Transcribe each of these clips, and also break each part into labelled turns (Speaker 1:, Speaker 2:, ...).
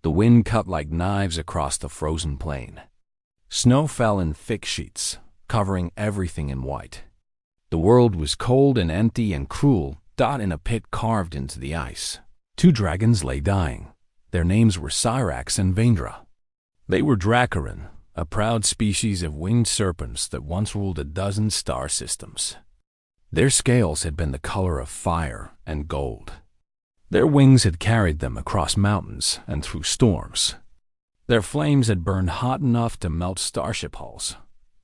Speaker 1: The wind cut like knives across the frozen plain. Snow fell in thick sheets, covering everything in white. The world was cold and empty and cruel, in a pit carved into the ice. 2 dragons lay dying. Their names were Cyrax and Vendra. They were Dracaran, a proud species of winged serpents that once ruled a dozen star systems. Their scales had been the color of fire and gold. Their wings had carried them across mountains and through storms. Their flames had burned hot enough to melt starship hulls.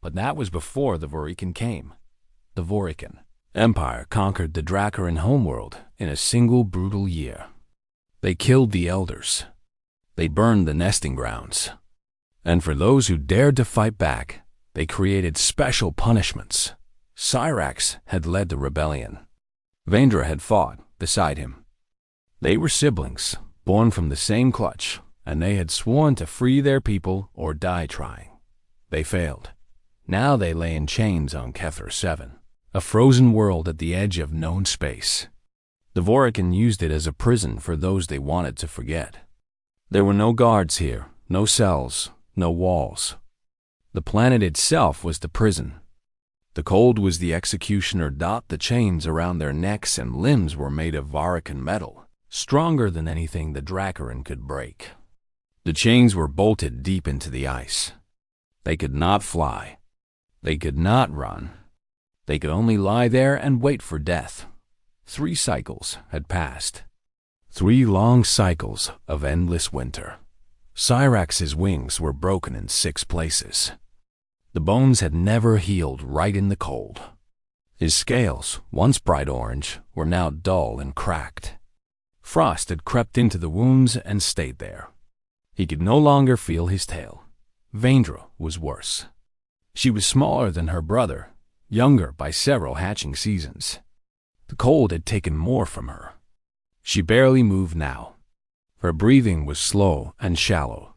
Speaker 1: But that was before the Vorican came. The Vorican Empire conquered the Dracaran homeworld in a single brutal year. They killed the elders. They burned the nesting grounds. And for those who dared to fight back, they created special punishments. Cyrax had led the rebellion. Vendra had fought beside him. They were siblings, born from the same clutch, and they had sworn to free their people or die trying. They failed. Now they lay in chains on Kethar 7, a frozen world at the edge of known space. The Vorican used it as a prison for those they wanted to forget. There were no guards here, no cells, no walls. The planet itself was the prison. The cold was the executioner. The chains around their necks and limbs were made of Vorican metal, stronger than anything the Dracaran could break. The chains were bolted deep into the ice. They could not fly. They could not run. They could only lie there and wait for death. 3 cycles had passed. 3 long cycles of endless winter. Cyrax's wings were broken in 6 places. The bones had never healed right in the cold. His scales, once bright orange, were now dull and cracked. Frost had crept into the wounds and stayed there. He could no longer feel his tail. Vendra was worse. She was smaller than her brother, younger by several hatching seasons. The cold had taken more from her. She barely moved now. Her breathing was slow and shallow.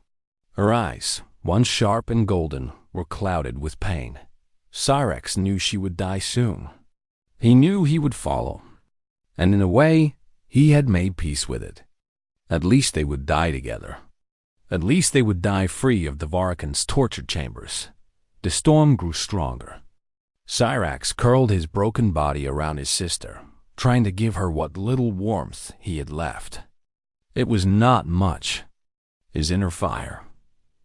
Speaker 1: Her eyes, once sharp and golden, were clouded with pain. Cyrax knew she would die soon. He knew he would follow. And in a way, he had made peace with it. At least they would die together. At least they would die free of the Vorican's torture chambers. The storm grew stronger. Cyrax curled his broken body around his sister, trying to give her what little warmth he had left. It was not much. His inner fire,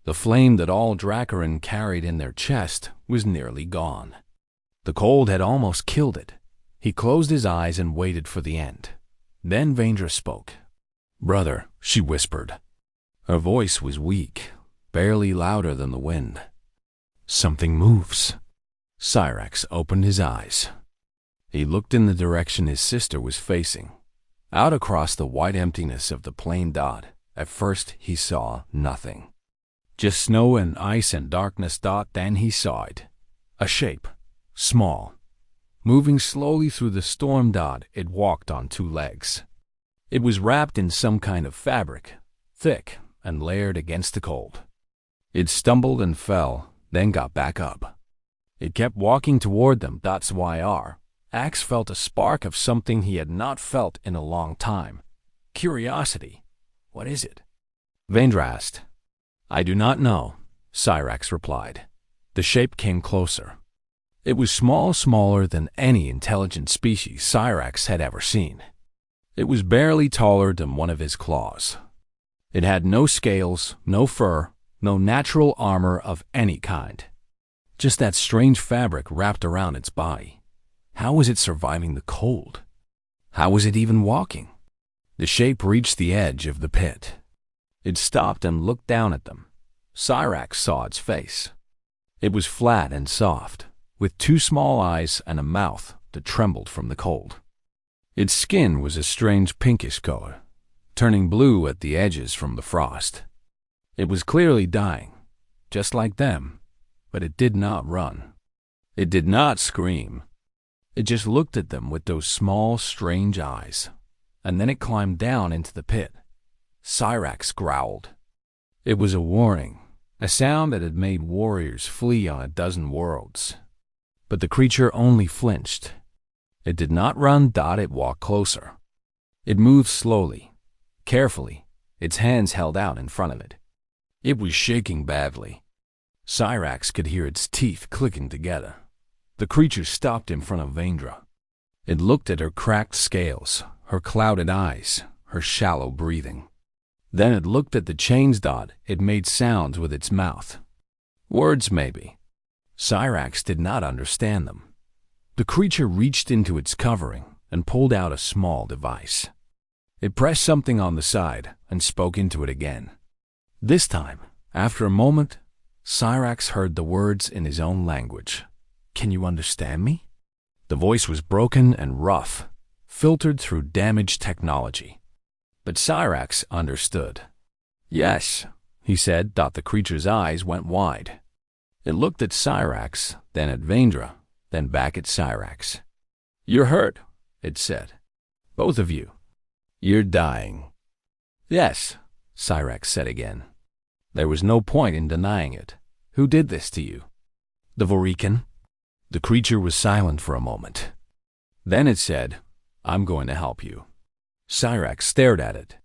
Speaker 1: the flame that all Dracaran carried in their chest, was nearly gone. The cold had almost killed it. He closed his eyes and waited for the end. Then Vendra spoke. "Brother," she whispered. Her voice was weak, barely louder than the wind. "Something moves." Cyrax opened his eyes. He looked in the direction his sister was facing, out across the white emptiness of the plain. At first he saw nothing. Just snow and ice and darkness. Then he saw it. A shape, small, moving slowly through the storm. It walked on 2 legs. It was wrapped in some kind of fabric, thick and layered against the cold. It stumbled and fell, then got back up. It kept walking toward them. Axe felt a spark of something he had not felt in a long time. Curiosity. "What is it?" Vendra asked. "I do not know," Cyrax replied. The shape came closer. It was smaller than any intelligent species Cyrax had ever seen. It was barely taller than one of his claws. It had no scales, no fur, no natural armor of any kind. Just that strange fabric wrapped around its body. How was it surviving the cold? How was it even walking? The shape reached the edge of the pit. It stopped and looked down at them. Cyrax saw its face. It was flat and soft, with 2 small eyes and a mouth that trembled from the cold. Its skin was a strange pinkish color, turning blue at the edges from the frost. It was clearly dying, just like them, but it did not run. It did not scream. It just looked at them with those small, strange eyes, and then it climbed down into the pit. Cyrax growled. It was a warning, a sound that had made warriors flee on a dozen worlds. But the creature only flinched. It did not run. It walked closer. It moved slowly, carefully, its hands held out in front of it. It was shaking badly. Cyrax could hear its teeth clicking together. The creature stopped in front of Vendra. It looked at her cracked scales, her clouded eyes, her shallow breathing. Then it looked at the chains. It made sounds with its mouth. Words, maybe. Cyrax did not understand them. The creature reached into its covering and pulled out a small device. It pressed something on the side and spoke into it again. This time, after a moment, Cyrax heard the words in his own language. "Can you understand me?" The voice was broken and rough, filtered through damaged technology. But Cyrax understood. "Yes," he said. The creature's eyes went wide. It looked at Cyrax, then at Vendra, then back at Cyrax. "You're hurt," it said. "Both of you. You're dying." "Yes," Cyrax said again. There was no point in denying it. "Who did this to you?" "The Vorican." The creature was silent for a moment. Then it said, "I'm going to help you." Cyrax stared at it.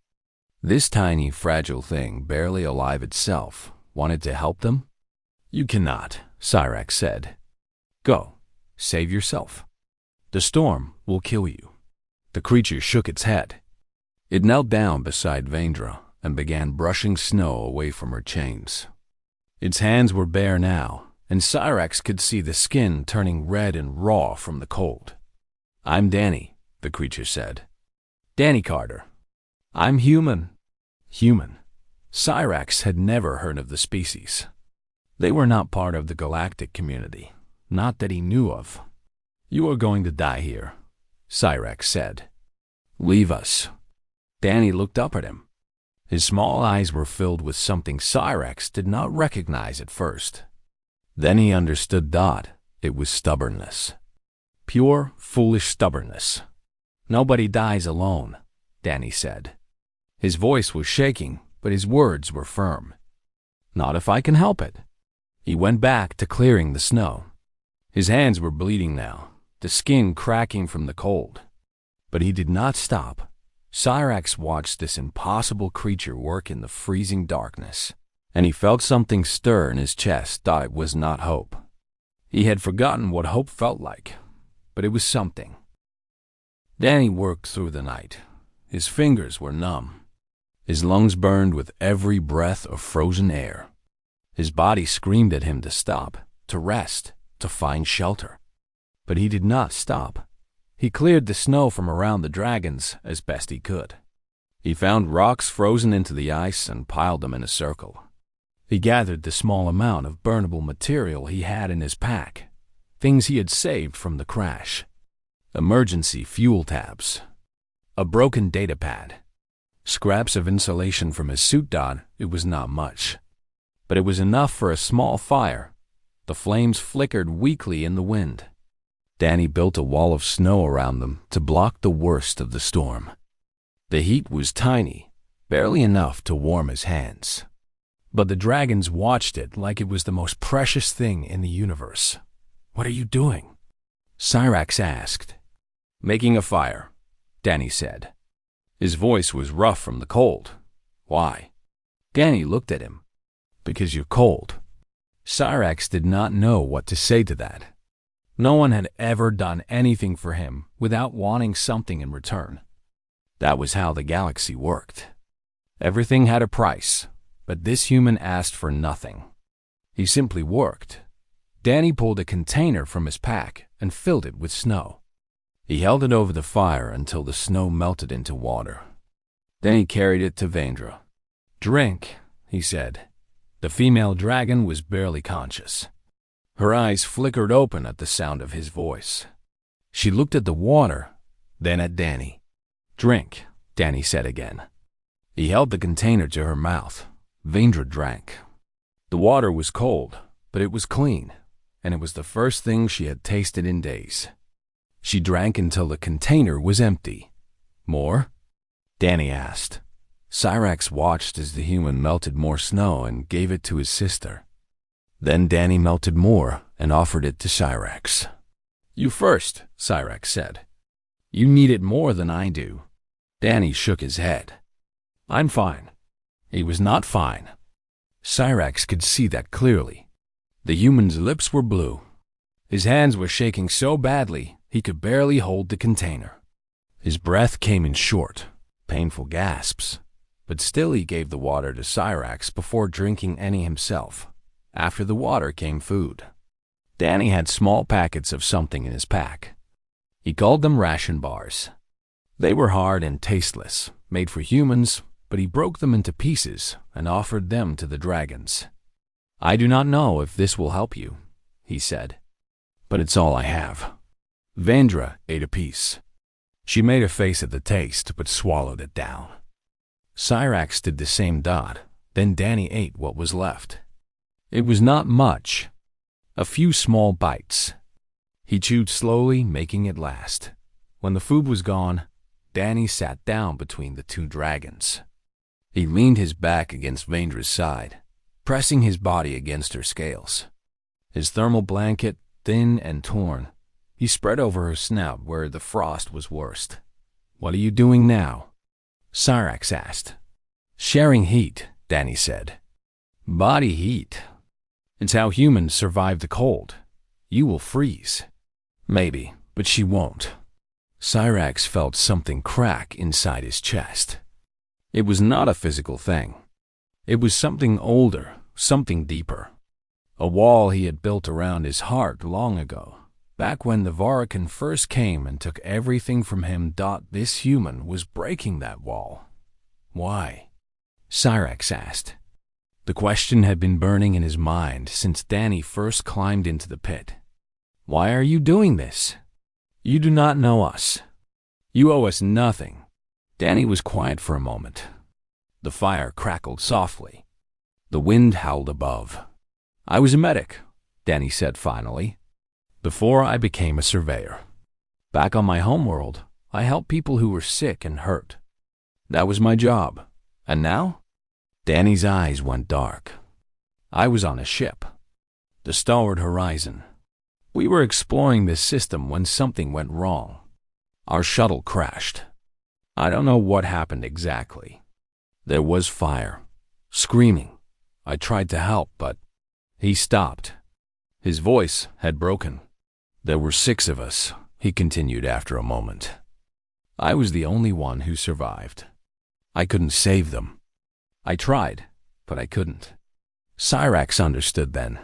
Speaker 1: This tiny, fragile thing, barely alive itself, wanted to help them? "You cannot," Cyrax said. "Go, save yourself. The storm will kill you." The creature shook its head. It knelt down beside Vendra and began brushing snow away from her chains. Its hands were bare now, and Cyrax could see the skin turning red and raw from the cold. "I'm Danny," the creature said. "Danny Carter. I'm human." Human. Cyrax had never heard of the species. They were not part of the galactic community, not that he knew of. "You are going to die here," Cyrax said. "Leave us." Danny looked up at him. His small eyes were filled with something Cyrax did not recognize at first. Then he understood. It was stubbornness. Pure, foolish stubbornness. "Nobody dies alone," Danny said. His voice was shaking, but his words were firm. "Not if I can help it." He went back to clearing the snow. His hands were bleeding now, the skin cracking from the cold. But he did not stop. Cyrax watched this impossible creature work in the freezing darkness, and he felt something stir in his chest. It was not hope. He had forgotten what hope felt like, but it was something. Danny worked through the night. His fingers were numb. His lungs burned with every breath of frozen air. His body screamed at him to stop, to rest, to find shelter. But he did not stop. He cleared the snow from around the dragons as best he could. He found rocks frozen into the ice and piled them in a circle. He gathered the small amount of burnable material he had in his pack, things he had saved from the crash. Emergency fuel tabs, a broken data pad, scraps of insulation from his suit. It was not much, but it was enough for a small fire. The flames flickered weakly in the wind. Danny built a wall of snow around them to block the worst of the storm. The heat was tiny, barely enough to warm his hands. But the dragons watched it like it was the most precious thing in the universe. "What are you doing?" Cyrax asked. "Making a fire," Danny said. His voice was rough from the cold. "Why?" Danny looked at him. "Because you're cold." Cyrax did not know what to say to that. No one had ever done anything for him without wanting something in return. That was how the galaxy worked. Everything had a price, but this human asked for nothing. He simply worked. Danny pulled a container from his pack and filled it with snow. He held it over the fire until the snow melted into water. Then he carried it to Vendra. "Drink," he said. The female dragon was barely conscious. Her eyes flickered open at the sound of his voice. She looked at the water, then at Danny. "Drink," Danny said again. He held the container to her mouth. Vendra drank. The water was cold, but it was clean, and it was the first thing she had tasted in days. She drank until the container was empty. "More?" Danny asked. Cyrax watched as the human melted more snow and gave it to his sister. Then Danny melted more and offered it to Cyrax. "You first," Cyrax said. "You need it more than I do." Danny shook his head. "I'm fine. He was not fine. Cyrax could see that clearly. The human's lips were blue. His hands were shaking so badly he could barely hold the container. His breath came in short, painful gasps, but still he gave the water to Cyrax before drinking any himself. After the water came food. Danny had small packets of something in his pack. He called them ration bars. They were hard and tasteless, made for humans, but he broke them into pieces and offered them to the dragons. "I do not know if this will help you," he said, "but it's all I have." Vendra ate a piece. She made a face at the taste, but swallowed it down. Cyrax did the same. Then Danny ate what was left. It was not much. A few small bites. He chewed slowly, making it last. When the food was gone, Danny sat down between the two dragons. He leaned his back against Vendra's side, pressing his body against her scales. His thermal blanket, thin and torn, he spread over her snout where the frost was worst. "What are you doing now?" Cyrax asked. "Sharing heat," Danny said. "Body heat. It's how humans survive the cold. You will freeze." "Maybe, but she won't." Cyrax felt something crack inside his chest. It was not a physical thing. It was something older, something deeper. A wall he had built around his heart long ago, back when the Varakan first came and took everything from him. This human was breaking that wall. Why? Cyrax asked. The question had been burning in his mind since Danny first climbed into the pit. "Why are you doing this? You do not know us. You owe us nothing." Danny was quiet for a moment. The fire crackled softly. The wind howled above. "I was a medic," Danny said finally, "before I became a surveyor. Back on my homeworld, I helped people who were sick and hurt. That was my job. And now?" Danny's eyes went dark. "I was on a ship. The Starbound Horizon. We were exploring this system when something went wrong. Our shuttle crashed. I don't know what happened exactly. There was fire, screaming. I tried to help, but..." He stopped. His voice had broken. "There were 6 of us," he continued after a moment. "I was the only one who survived. I couldn't save them. I tried, but I couldn't." Cyrax understood then.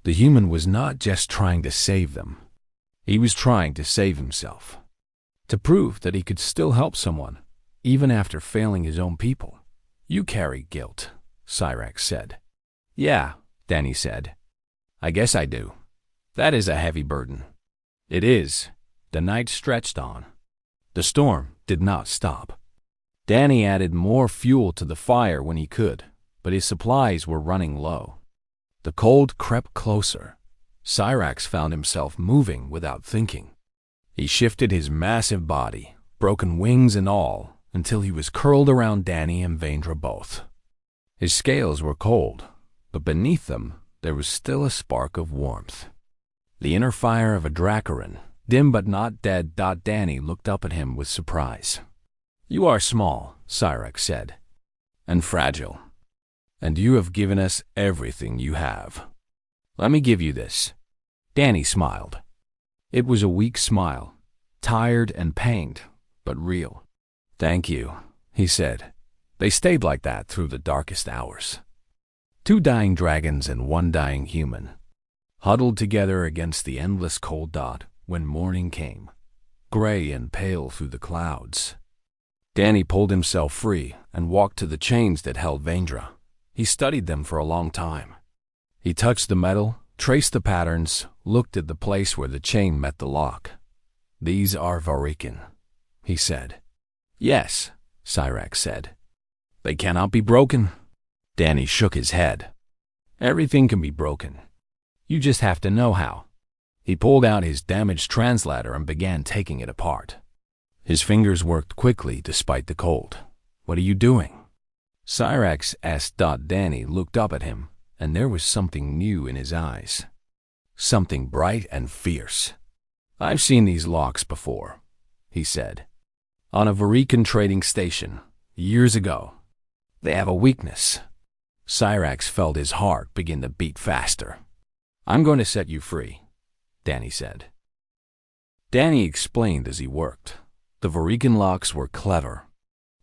Speaker 1: The human was not just trying to save them. He was trying to save himself. To prove that he could still help someone, even after failing his own people. "You carry guilt," Cyrax said. "Yeah," Danny said. "I guess I do. That is a heavy burden." "It is." The night stretched on. The storm did not stop. Danny added more fuel to the fire when he could, but his supplies were running low. The cold crept closer. Cyrax found himself moving without thinking. He shifted his massive body, broken wings and all, until he was curled around Danny and Vendra both. His scales were cold, but beneath them there was still a spark of warmth. The inner fire of a Dracaran, dim but not dead. Danny looked up at him with surprise. "You are small," Cyrax said, "and fragile. And you have given us everything you have. Let me give you this." Danny smiled. It was a weak smile, tired and pained, but real. "Thank you," he said. They stayed like that through the darkest hours. 2 dying dragons and 1 dying human, huddled together against the endless cold when morning came, gray and pale through the clouds. Danny pulled himself free and walked to the chains that held Vendra. He studied them for a long time. He touched the metal, traced the patterns, looked at the place where the chain met the lock. "These are Varakan," he said. "Yes," Cyrax said. "They cannot be broken." Danny shook his head. "Everything can be broken. You just have to know how." He pulled out his damaged translator and began taking it apart. His fingers worked quickly despite the cold. "What are you doing?" Cyrax asked. Danny looked up at him, and there was something new in his eyes. Something bright and fierce. "I've seen these locks before," he said. "On a Varakan trading station, years ago. They have a weakness. Cyrax felt his heart begin to beat faster. I'm going to set you free, Danny said. Danny explained as he worked. The Vorican locks were clever.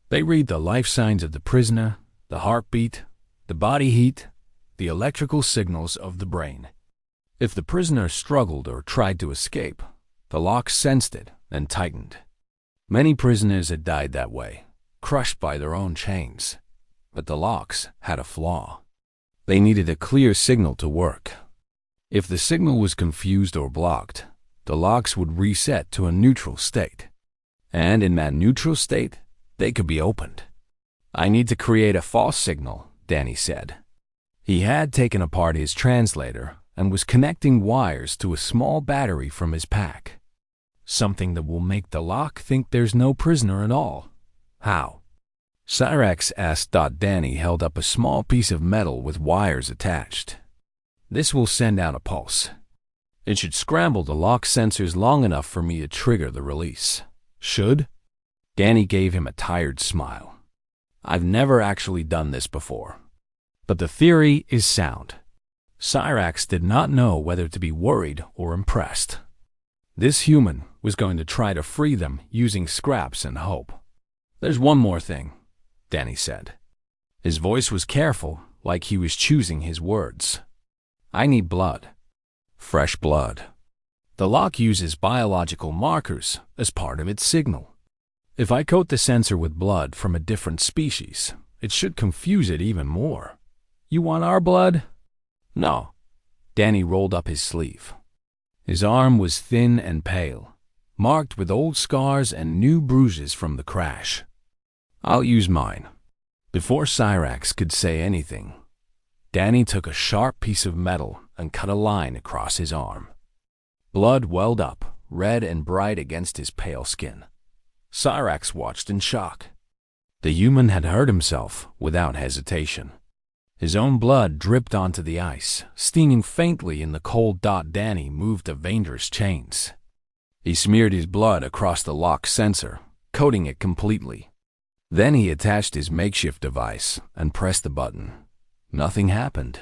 Speaker 1: They read the life signs of the prisoner, the heartbeat, the body heat, the electrical signals of the brain. If the prisoner struggled or tried to escape, the locks sensed it and tightened. Many prisoners had died that way, crushed by their own chains. But the locks had a flaw. They needed a clear signal to work. If the signal was confused or blocked, the locks would reset to a neutral state. And in that neutral state, they could be opened. I need to create a false signal, Danny said. He had taken apart his translator and was connecting wires to a small battery from his pack. Something that will make the lock think there's no prisoner at all. How? Cyrax asked. Danny held up a small piece of metal with wires attached. This will send out a pulse. It should scramble the lock sensors long enough for me to trigger the release. Should? Danny gave him a tired smile. I've never actually done this before. But the theory is sound. Cyrax did not know whether to be worried or impressed. This human was going to try to free them using scraps and hope. There's one more thing, Danny said. His voice was careful, like he was choosing his words. I need blood. Fresh blood. The lock uses biological markers as part of its signal. If I coat the sensor with blood from a different species, it should confuse it even more. You want our blood? No. Danny rolled up his sleeve. His arm was thin and pale, marked with old scars and new bruises from the crash. I'll use mine. Before Cyrax could say anything, Danny took a sharp piece of metal and cut a line across his arm. Blood welled up, red and bright against his pale skin. Cyrax watched in shock. The human had hurt himself without hesitation. His own blood dripped onto the ice, steaming faintly in the cold. Danny moved the Vander's chains. He smeared his blood across the lock sensor, coating it completely. Then he attached his makeshift device and pressed the button. Nothing happened.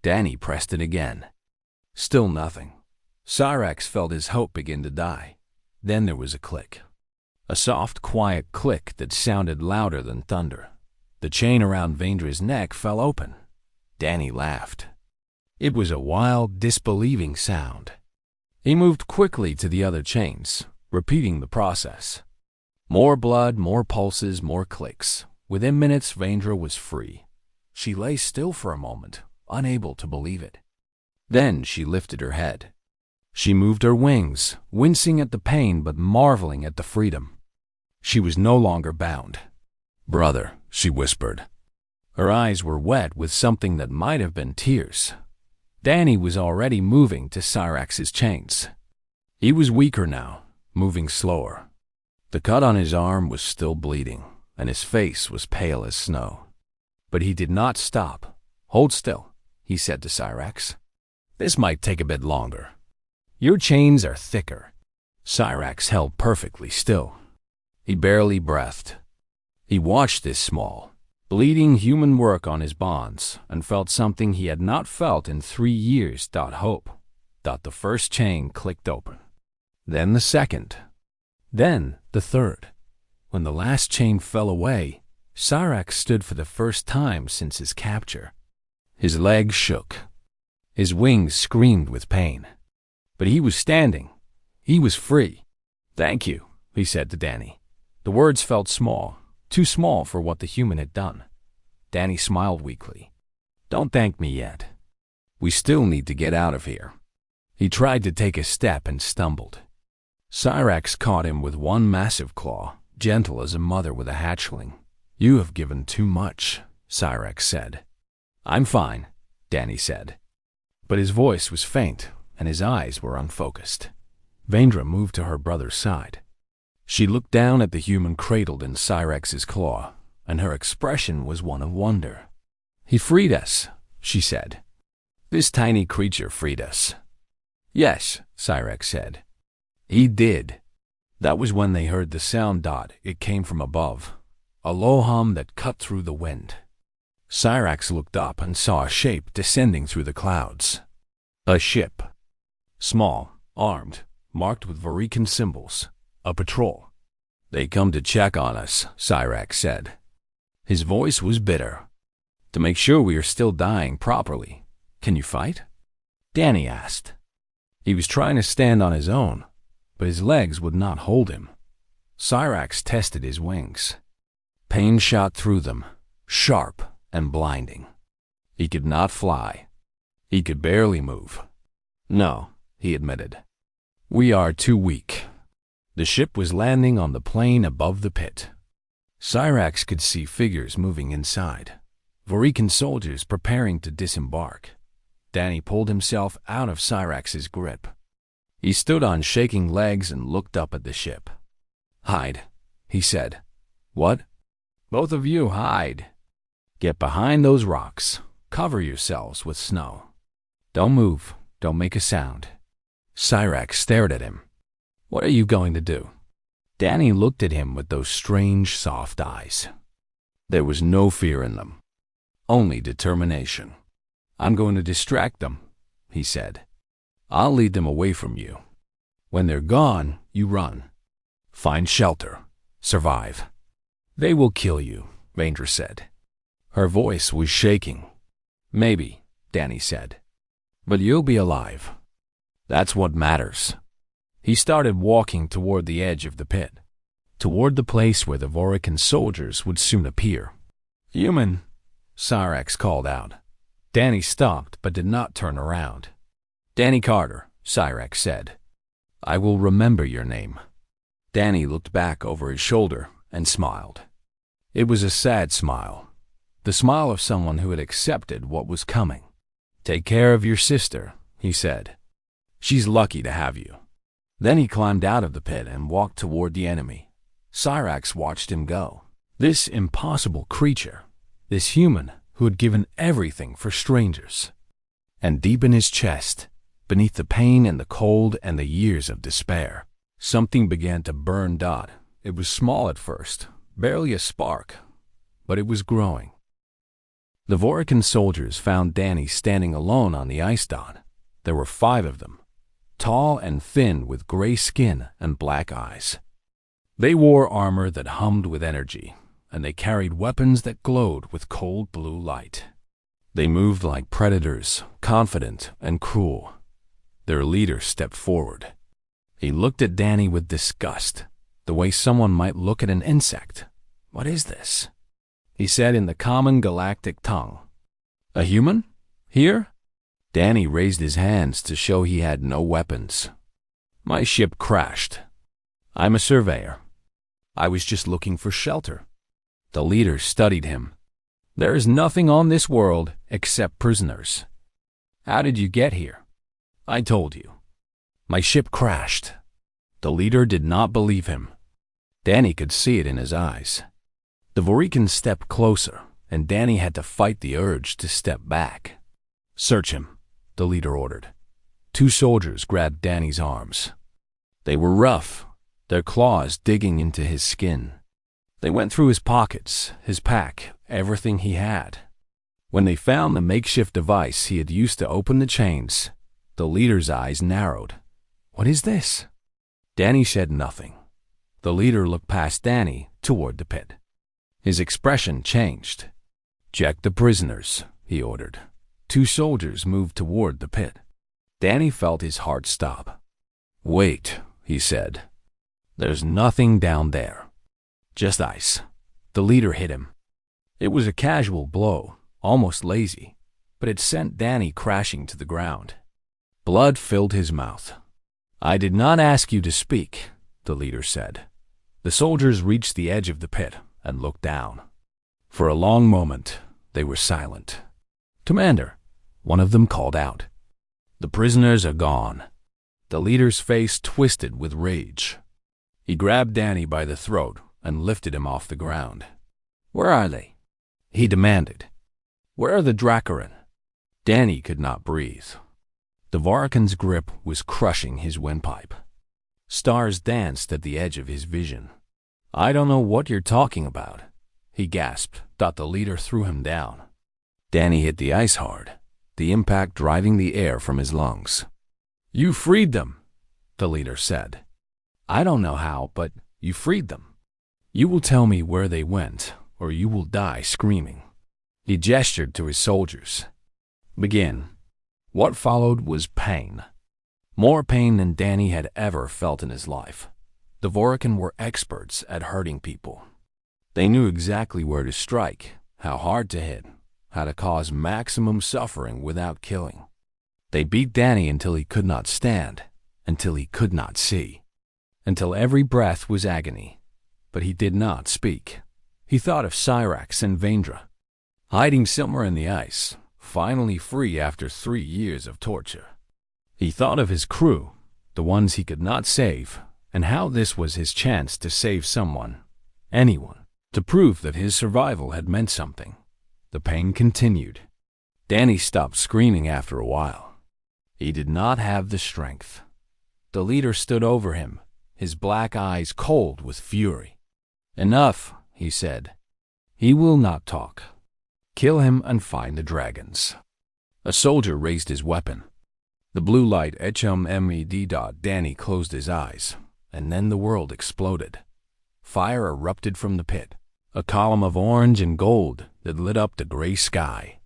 Speaker 1: Danny pressed it again. Still nothing. Cyrax felt his hope begin to die. Then there was a click. A soft, quiet click that sounded louder than thunder. The chain around Vandra's neck fell open. Danny laughed. It was a wild, disbelieving sound. He moved quickly to the other chains, repeating the process. More blood, more pulses, more clicks. Within minutes, Vandra was free. She lay still for a moment, unable to believe it. Then she lifted her head. She moved her wings, wincing at the pain but marveling at the freedom. She was no longer bound. Brother, she whispered. Her eyes were wet with something that might have been tears. Danny was already moving to Cyrax's chains. He was weaker now, moving slower. The cut on his arm was still bleeding, and his face was pale as snow. But he did not stop. Hold still, he said to Cyrax. This might take a bit longer. Your chains are thicker. Cyrax held perfectly still. He barely breathed. He watched this small, bleeding human work on his bonds and felt something he had not felt in 3 years. Hope. The first chain clicked open. Then the second. Then the third. When the last chain fell away, Cyrax stood for the first time since his capture. His legs shook. His wings screamed with pain. But he was standing. He was free. Thank you, he said to Danny. The words felt small, too small for what the human had done. Danny smiled weakly. Don't thank me yet. We still need to get out of here. He tried to take a step and stumbled. Cyrax caught him with one massive claw, gentle as a mother with a hatchling. You have given too much, Cyrax said. I'm fine, Danny said. But his voice was faint, and his eyes were unfocused. Vandra moved to her brother's side. She looked down at the human cradled in Cyrax's claw, and her expression was one of wonder. He freed us, she said. This tiny creature freed us. Yes, Cyrax said. He did. That was when they heard the sound. It came from above. a low hum that cut through the wind. Cyrax looked up and saw a shape descending through the clouds. A ship. Small, armed, marked with Vorican symbols. A patrol. "They come to check on us," Cyrax said. His voice was bitter. "To make sure we are still dying properly. Can you fight?" Danny asked. He was trying to stand on his own, but his legs would not hold him. Cyrax tested his wings. Pain shot through them, sharp and blinding. He could not fly. He could barely move. "No," he admitted. "We are too weak." The ship was landing on the plain above the pit. Cyrax could see figures moving inside, Vorican soldiers preparing to disembark. Danny pulled himself out of Cyrax's grip. He stood on shaking legs and looked up at the ship. "Hide," he said. "What?" "Both of you hide. Get behind those rocks. Cover yourselves with snow. Don't move. Don't make a sound." Cyrax stared at him. "What are you going to do?" Danny looked at him with those strange, soft eyes. There was no fear in them, only determination. "I'm going to distract them," he said. "I'll lead them away from you. When they're gone, you run. Find shelter. Survive." "They will kill you," Ranger said. Her voice was shaking. "Maybe," Danny said. "But you'll be alive. That's what matters." He started walking toward the edge of the pit, toward the place where the Vorican soldiers would soon appear. "Human," Cyrax called out. Danny stopped but did not turn around. "Danny Carter," Cyrax said. "I will remember your name." Danny looked back over his shoulder and smiled. It was a sad smile, the smile of someone who had accepted what was coming. "Take care of your sister," he said. "She's lucky to have you." Then he climbed out of the pit and walked toward the enemy. Cyrax watched him go. This impossible creature, this human who had given everything for strangers. And deep in his chest, beneath the pain and the cold and the years of despair, something began to burn. It was small at first, barely a spark, but it was growing. The Vorican soldiers found Danny standing alone on the ice dot. There were 5 of them, tall and thin with gray skin and black eyes. They wore armor that hummed with energy, and they carried weapons that glowed with cold blue light. They moved like predators, confident and cruel. Their leader stepped forward. He looked at Danny with disgust, the way someone might look at an insect. "What is this?" he said in the common galactic tongue. "A human? Here?" Danny raised his hands to show he had no weapons. "My ship crashed. I'm a surveyor. I was just looking for shelter." The leader studied him. "There is nothing on this world except prisoners. How did you get here?" "I told you. My ship crashed." The leader did not believe him. Danny could see it in his eyes. The Vorican stepped closer, and Danny had to fight the urge to step back. "Search him," the leader ordered. 2 soldiers grabbed Danny's arms. They were rough, their claws digging into his skin. They went through his pockets, his pack, everything he had. When they found the makeshift device he had used to open the chains, the leader's eyes narrowed. "What is this?" Danny said nothing. The leader looked past Danny toward the pit. His expression changed. "Check the prisoners," he ordered. 2 soldiers moved toward the pit. Danny felt his heart stop. "Wait," he said. "There's nothing down there. Just ice." The leader hit him. It was a casual blow, almost lazy, but it sent Danny crashing to the ground. Blood filled his mouth. "I did not ask you to speak," the leader said. The soldiers reached the edge of the pit and looked down. For a long moment, they were silent. "Commander," one of them called out. "The prisoners are gone." The leader's face twisted with rage. He grabbed Danny by the throat and lifted him off the ground. "Where are they?" he demanded. "Where are the Dracarin?" Danny could not breathe. The Vorican's grip was crushing his windpipe. Stars danced at the edge of his vision. "I don't know what you're talking about," he gasped. The leader threw him down. Danny hit the ice hard, the impact driving the air from his lungs. "You freed them," the leader said. "I don't know how, but you freed them. You will tell me where they went, or you will die screaming." He gestured to his soldiers. "Begin." What followed was pain. More pain than Danny had ever felt in his life. The Vorrican were experts at hurting people. They knew exactly where to strike, how hard to hit, how to cause maximum suffering without killing. They beat Danny until he could not stand, until he could not see, until every breath was agony. But he did not speak. He thought of Cyrax and Vendra, hiding somewhere in the ice, finally free after 3 years of torture. He thought of his crew, the ones he could not save, and how this was his chance to save someone, anyone, to prove that his survival had meant something. The pain continued. Danny stopped screaming after a while. He did not have the strength. The leader stood over him, his black eyes cold with fury. "Enough," he said. "He will not talk. Kill him and find the dragons." A soldier raised his weapon. The blue light HMMED. Danny closed his eyes, and then the world exploded. Fire erupted from the pit, a column of orange and gold that lit up the gray sky.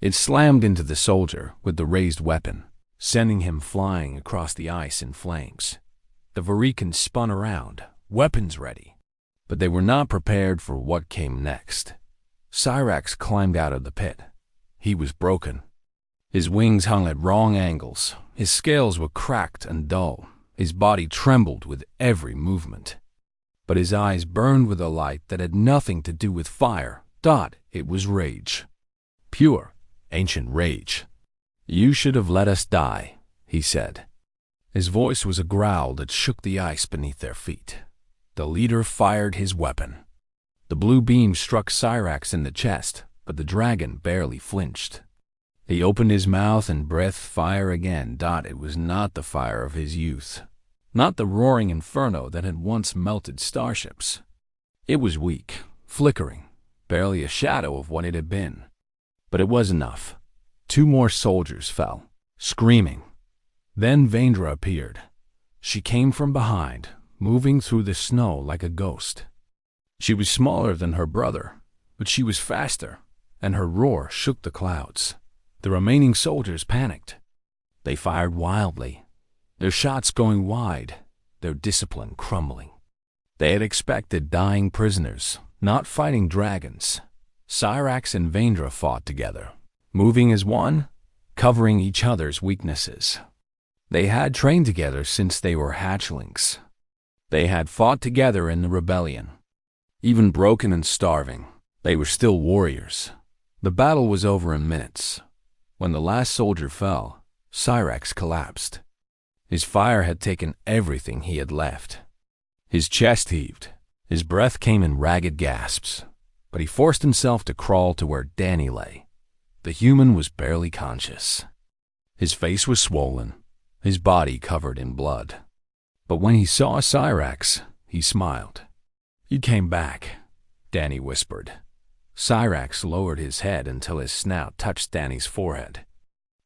Speaker 1: It slammed into the soldier with the raised weapon, sending him flying across the ice in flames. The Vorricans spun around, weapons ready, but they were not prepared for what came next. Cyrax climbed out of the pit. He was broken. His wings hung at wrong angles, his scales were cracked and dull, his body trembled with every movement. But his eyes burned with a light that had nothing to do with fire. It was rage. Pure, ancient rage. "You should have let us die," he said. His voice was a growl that shook the ice beneath their feet. The leader fired his weapon. The blue beam struck Cyrax in the chest, but the dragon barely flinched. He opened his mouth and breathed fire again. It was not the fire of his youth, not the roaring inferno that had once melted starships. It was weak, flickering, barely a shadow of what it had been. But it was enough. 2 more soldiers fell, screaming. Then Vendra appeared. She came from behind, moving through the snow like a ghost. She was smaller than her brother, but she was faster, and her roar shook the clouds. The remaining soldiers panicked. They fired wildly, their shots going wide, their discipline crumbling. They had expected dying prisoners, not fighting dragons. Cyrax and Vendra fought together, moving as one, covering each other's weaknesses. They had trained together since they were hatchlings. They had fought together in the rebellion. Even broken and starving, they were still warriors. The battle was over in minutes. When the last soldier fell, Cyrax collapsed. His fire had taken everything he had left. His chest heaved. His breath came in ragged gasps, but he forced himself to crawl to where Danny lay. The human was barely conscious. His face was swollen, his body covered in blood. But when he saw Cyrax, he smiled. "You came back," Danny whispered. Cyrax lowered his head until his snout touched Danny's forehead.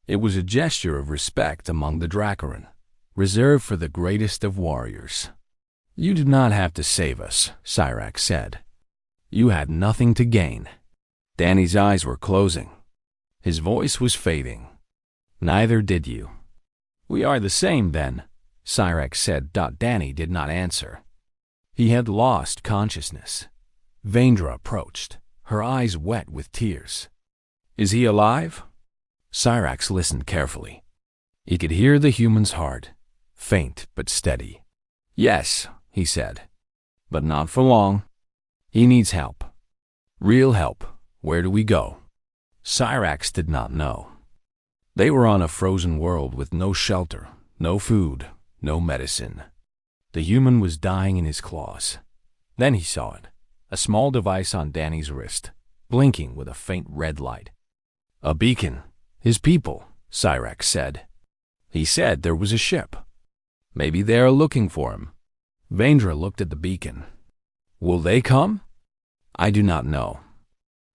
Speaker 1: It was a gesture of respect among the Dracaran, reserved for the greatest of warriors. "You did not have to save us," Cyrax said. "You had nothing to gain." Danny's eyes were closing. His voice was fading. "Neither did you." "We are the same, then," Cyrax said. Danny did not answer. He had lost consciousness. Vendra approached, her eyes wet with tears. "Is he alive?" Cyrax listened carefully. He could hear the human's heart, faint but steady. "Yes," he said, "but not for long. He needs help. Real help. Where do we go?" Cyrax did not know. They were on a frozen world with no shelter, no food, no medicine. The human was dying in his claws. Then he saw it, a small device on Danny's wrist, blinking with a faint red light. "A beacon. His people," Cyrax said. "He said there was a ship. Maybe they are looking for him." Vendra looked at the beacon. "Will they come?" I do not know.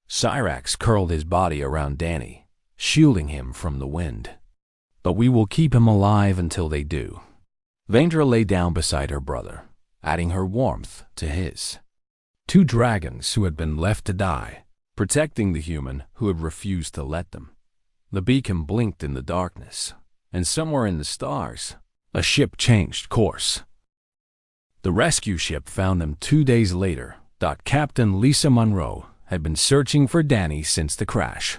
Speaker 1: Cyrax curled his body around Danny, shielding him from the wind. But we will keep him alive until they do. Vendra lay down beside her brother, adding her warmth to his. Two dragons who had been left to die, protecting the human who had refused to let them. The beacon blinked in the darkness, and somewhere in the stars, a ship changed course. The rescue ship found them 2 days later. Captain Lisa Monroe had been searching for Danny since the crash.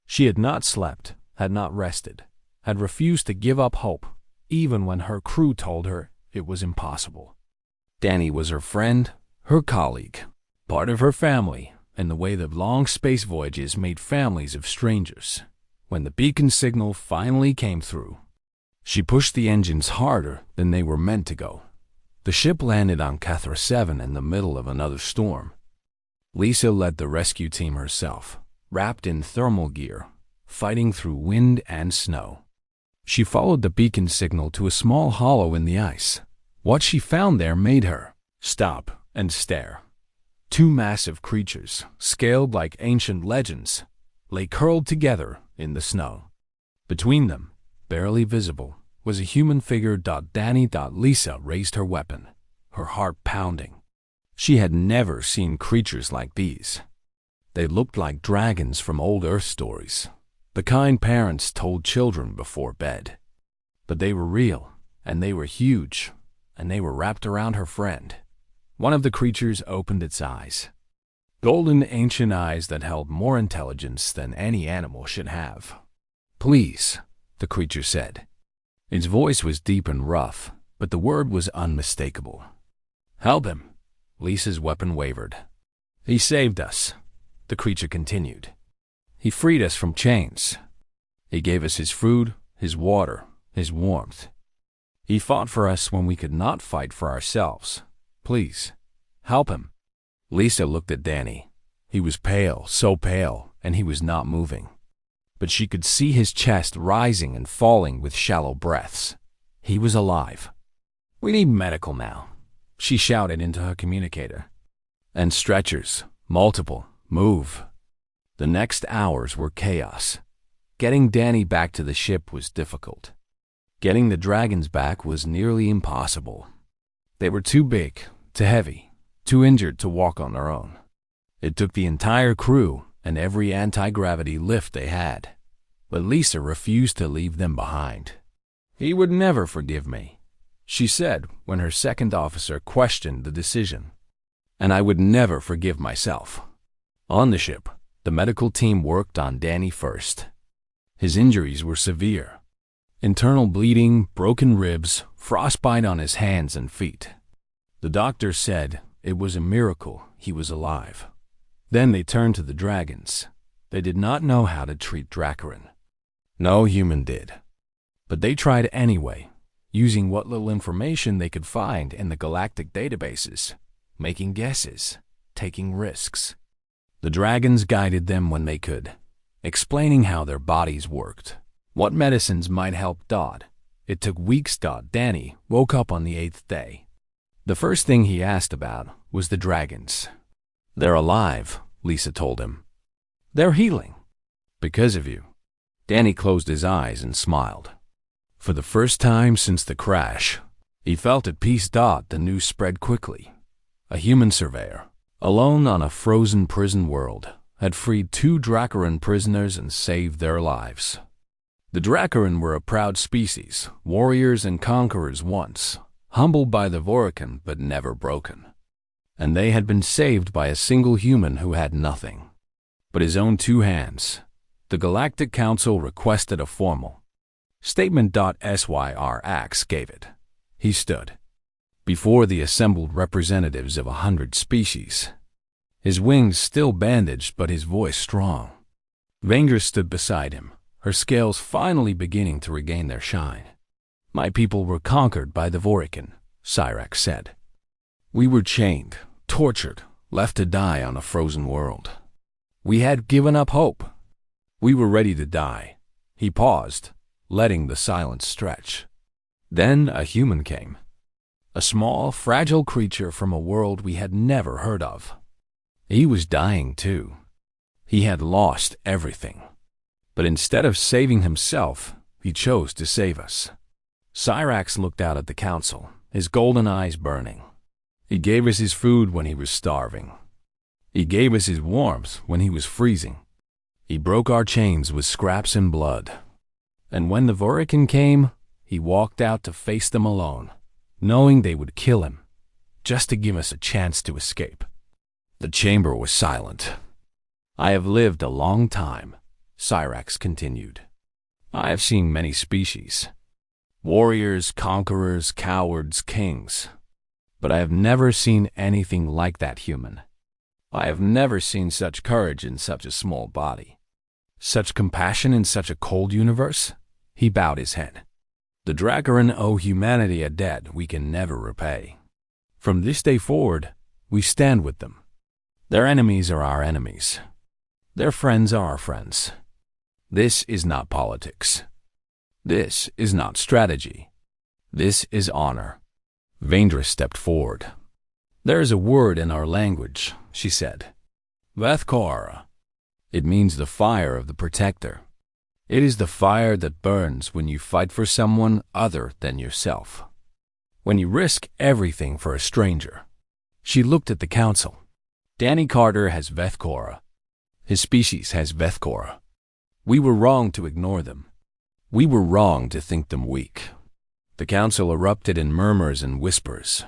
Speaker 1: She had not slept, had not rested, had refused to give up hope, even when her crew told her it was impossible. Danny was her friend, her colleague, part of her family, and the way that long space voyages made families of strangers. When the beacon signal finally came through, she pushed the engines harder than they were meant to go. The ship landed on Cathra 7 in the middle of another storm. Lisa led the rescue team herself, wrapped in thermal gear, fighting through wind and snow. She followed the beacon signal to a small hollow in the ice. What she found there made her stop and stare. Two massive creatures, scaled like ancient legends, lay curled together in the snow. Between them, barely visible, was a human figure. Danny. Lisa raised her weapon, her heart pounding. She had never seen creatures like these. They looked like dragons from old Earth stories, the kind parents told children before bed. But they were real, and they were huge, and they were wrapped around her friend. One of the creatures opened its eyes. Golden ancient eyes that held more intelligence than any animal should have. "Please," the creature said. Its voice was deep and rough, but the word was unmistakable. "Help him." Lisa's weapon wavered. "He saved us," the creature continued. "He freed us from chains. He gave us his food, his water, his warmth. He fought for us when we could not fight for ourselves. Please, help him." Lisa looked at Danny. He was pale, so pale, and he was not moving. But she could see his chest rising and falling with shallow breaths. He was alive. "We need medical now," she shouted into her communicator. "And stretchers, multiple, move." The next hours were chaos. Getting Danny back to the ship was difficult. Getting the dragons back was nearly impossible. They were too big, too heavy, too injured to walk on their own. It took the entire crew and every anti-gravity lift they had. But Lisa refused to leave them behind. "He would never forgive me," she said when her second officer questioned the decision. "And I would never forgive myself." On the ship, the medical team worked on Danny first. His injuries were severe. Internal bleeding, broken ribs, frostbite on his hands and feet. The doctor said it was a miracle he was alive. Then they turned to the dragons. They did not know how to treat Dracarin. No human did. But they tried anyway, using what little information they could find in the galactic databases, making guesses, taking risks. The dragons guided them when they could, explaining how their bodies worked, what medicines might help. It took weeks. Danny woke up on the 8th day. The first thing he asked about was the dragons. "They're alive," Lisa told him. "They're healing. Because of you." Danny closed his eyes and smiled. For the first time since the crash, he felt at peace. The news spread quickly. A human surveyor, alone on a frozen prison world, had freed 2 Dracarin prisoners and saved their lives. The Dracarin were a proud species, warriors and conquerors once, humbled by the Vorican but never broken. And they had been saved by a single human who had nothing but his own 2 hands. The Galactic Council requested a formal statement. SYRX gave it. He stood before the assembled representatives of 100 species, his wings still bandaged but his voice strong. Vendra stood beside him, her scales finally beginning to regain their shine. "My people were conquered by the Vorican," Cyrax said. "We were chained, tortured, left to die on a frozen world. We had given up hope. We were ready to die." He paused, letting the silence stretch. Then a human came. A small, fragile creature from a world we had never heard of. He was dying too. He had lost everything. But instead of saving himself, he chose to save us. Cyrax looked out at the council, his golden eyes burning. He gave us his food when he was starving. He gave us his warmth when he was freezing. He broke our chains with scraps and blood. And when the Vorican came, he walked out to face them alone, knowing they would kill him, just to give us a chance to escape. The chamber was silent. I have lived a long time, Cyrax continued. I have seen many species. Warriors, conquerors, cowards, kings. But I have never seen anything like that human. I have never seen such courage in such a small body. Such compassion in such a cold universe? He bowed his head. The Dracarin owe humanity a debt we can never repay. From this day forward, we stand with them. Their enemies are our enemies. Their friends are our friends. This is not politics. This is not strategy. This is honor. Vendra stepped forward. There is a word in our language, she said. Vethkora. It means the fire of the protector. It is the fire that burns when you fight for someone other than yourself. When you risk everything for a stranger. She looked at the council. Danny Carter has Vethkora. His species has Vethkora. We were wrong to ignore them. We were wrong to think them weak. The council erupted in murmurs and whispers.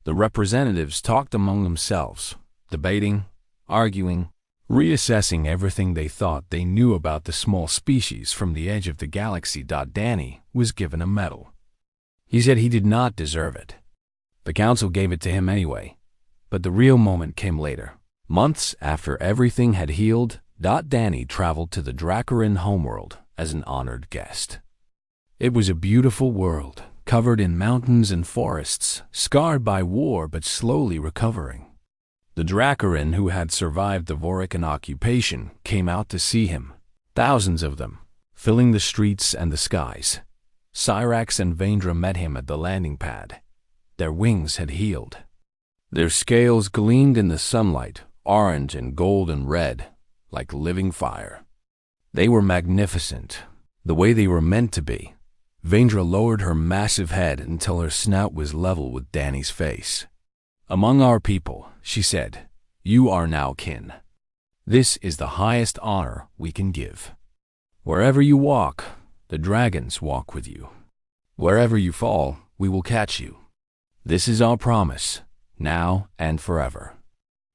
Speaker 1: The representatives talked among themselves, debating, arguing, reassessing everything they thought they knew about the small species from the edge of the galaxy. Danny was given a medal. He said he did not deserve it. The council gave it to him anyway, but the real moment came later. Months after everything had healed, Danny traveled to the Dracarin homeworld as an honored guest. It was a beautiful world, covered in mountains and forests, scarred by war but slowly recovering. The Dracarin who had survived the Vorican occupation came out to see him, thousands of them, filling the streets and the skies. Cyrax and Vendra met him at the landing pad. Their wings had healed. Their scales gleamed in the sunlight, orange and gold and red, like living fire. They were magnificent, the way they were meant to be. Vendra lowered her massive head until her snout was level with Danny's face. Among our people, she said, you are now kin. This is the highest honor we can give. Wherever you walk, the dragons walk with you. Wherever you fall, we will catch you. This is our promise, now and forever.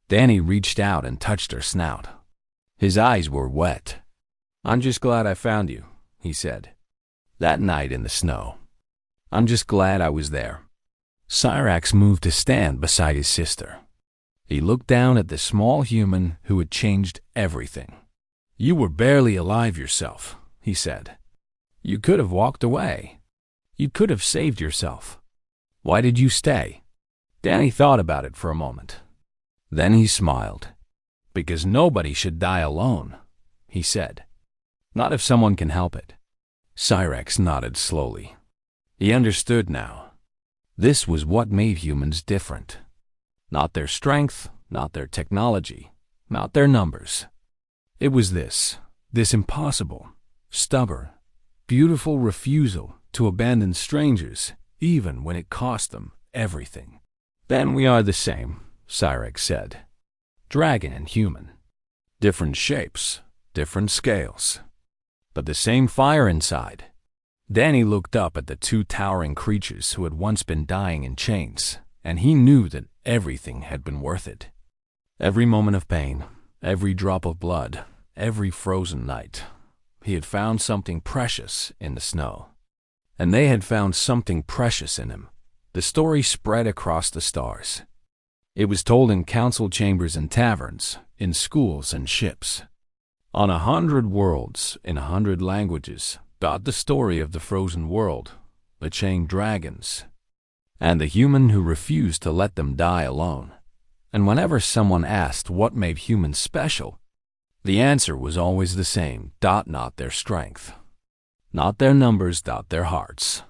Speaker 1: Danny reached out and touched her snout. His eyes were wet. I'm just glad I found you, he said. That night in the snow. I'm just glad I was there. Cyrax moved to stand beside his sister. He looked down at the small human who had changed everything. You were barely alive yourself, he said. You could have walked away. You could have saved yourself. Why did you stay? Danny thought about it for a moment. Then he smiled. Because nobody should die alone, he said. Not if someone can help it. Cyrax nodded slowly. He understood now. This was what made humans different. Not their strength, not their technology, not their numbers. It was this impossible, stubborn, beautiful refusal to abandon strangers, even when it cost them everything. Then we are the same, Cyrax said. Dragon and human. Different shapes, different scales. But the same fire inside. Danny looked up at the two towering creatures who had once been dying in chains, and he knew that everything had been worth it. Every moment of pain, every drop of blood, every frozen night. He had found something precious in the snow. And they had found something precious in him. The story spread across the stars. It was told in council chambers and taverns, in schools and ships. On 100 worlds, in 100 languages, the story of the frozen world, the chained dragons, and the human who refused to let them die alone. And whenever someone asked what made humans special, the answer was always the same, not their strength, not their numbers, their hearts.